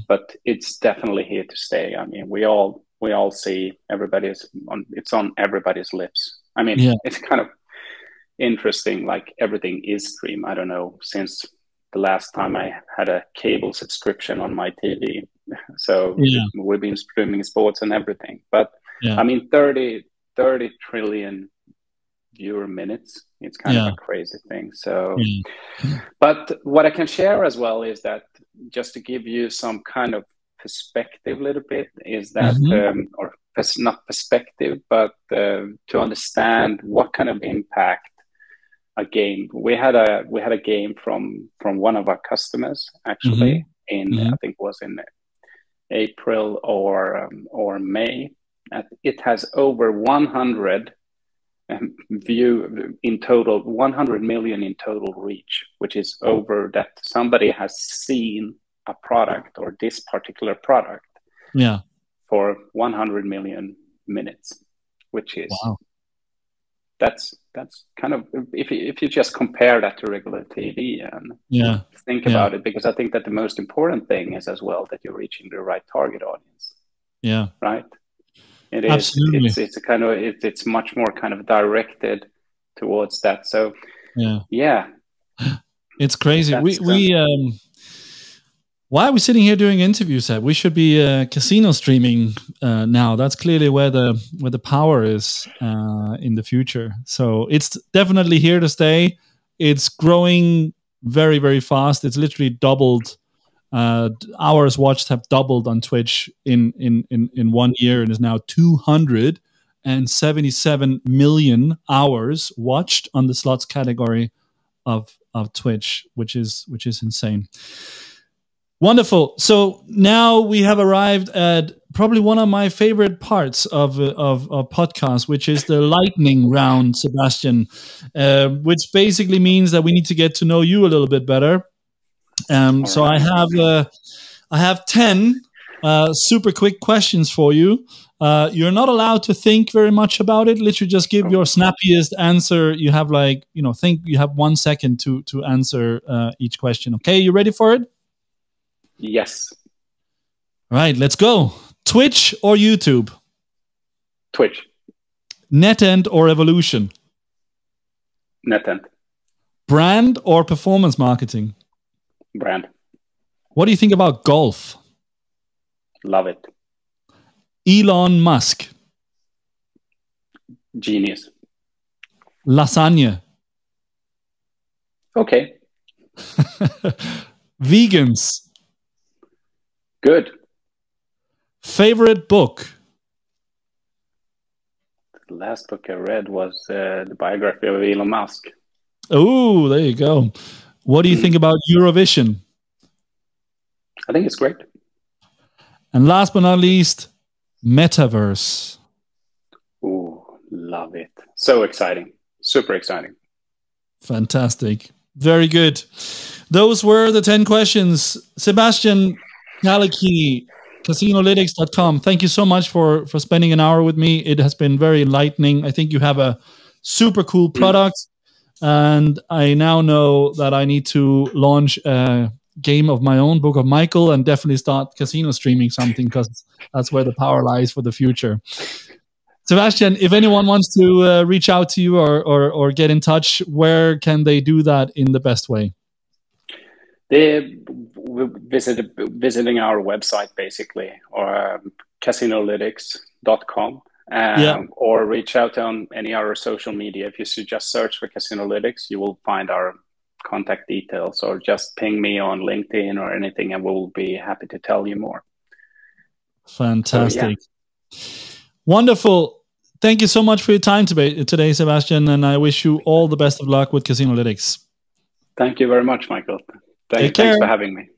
but it's definitely here to stay. I mean, we all see it's on everybody's lips. I mean, it's kind of interesting, like everything is streamed. I don't know, since the last time I had a cable subscription on my TV. So we've been streaming sports and everything. But I mean, 30 trillion viewer minutes. It's kind of a crazy thing. So, but what I can share as well is that just to give you some kind of perspective a little bit is that, or not perspective, but to understand what kind of impact a game. We had a game from one of our customers actually in I think it was in April or May. It has over 100 view in total, 100 million in total reach, which is over that somebody has seen a product or this particular product for 100 million minutes, which is wow. That's kind of, if you just compare that to regular TV and think about it, because I think that the most important thing is as well that you're reaching the right target audience. Yeah. Right. It is. Absolutely. It's a kind of it's much more kind of directed towards that. So yeah, it's crazy. Why are we sitting here doing interviews? We should be casino streaming now. That's clearly where the power is in the future. So it's definitely here to stay. It's growing very, very fast. It's literally doubled. Hours watched have doubled on Twitch in 1 year, and is now 277 million hours watched on the slots category of Twitch, which is insane. Wonderful. So now we have arrived at probably one of my favorite parts of podcast, which is the lightning round, Sebastian, which basically means that we need to get to know you a little bit better. So I have 10 super quick questions for you. You're not allowed to think very much about it. Literally just give your snappiest answer. You have think you have 1 second to answer each question. Okay, you ready for it? Yes. All right, let's go. Twitch or YouTube? Twitch. NetEnt or Evolution? NetEnt. Brand or performance marketing? Brand. What do you think about golf? Love it. Elon Musk? Genius. Lasagna? Okay. Vegans? Good. Favorite book? The last book I read was the biography of Elon Musk. Oh, there you go. What do you think about Eurovision? I think it's great. And last but not least, Metaverse. Oh, love it. So exciting. Super exciting. Fantastic. Very good. Those were the 10 questions. Sebastian Khalighy, Casinolytics.com. Thank you so much for spending an hour with me. It has been very enlightening. I think you have a super cool product. And I now know that I need to launch a game of my own, Book of Michael, and definitely start casino streaming something, because that's where the power lies for the future. Sebastian, if anyone wants to reach out to you or get in touch, where can they do that in the best way? They visiting our website, basically, or Casinolytics.com, or reach out on any other social media. If you just search for Casinolytics, you will find our contact details, or just ping me on LinkedIn or anything, and we'll be happy to tell you more. Fantastic. So, Wonderful. Thank you so much for your time today, Sebastian, and I wish you all the best of luck with Casinolytics. Thank you very much, Michael. Thanks for having me.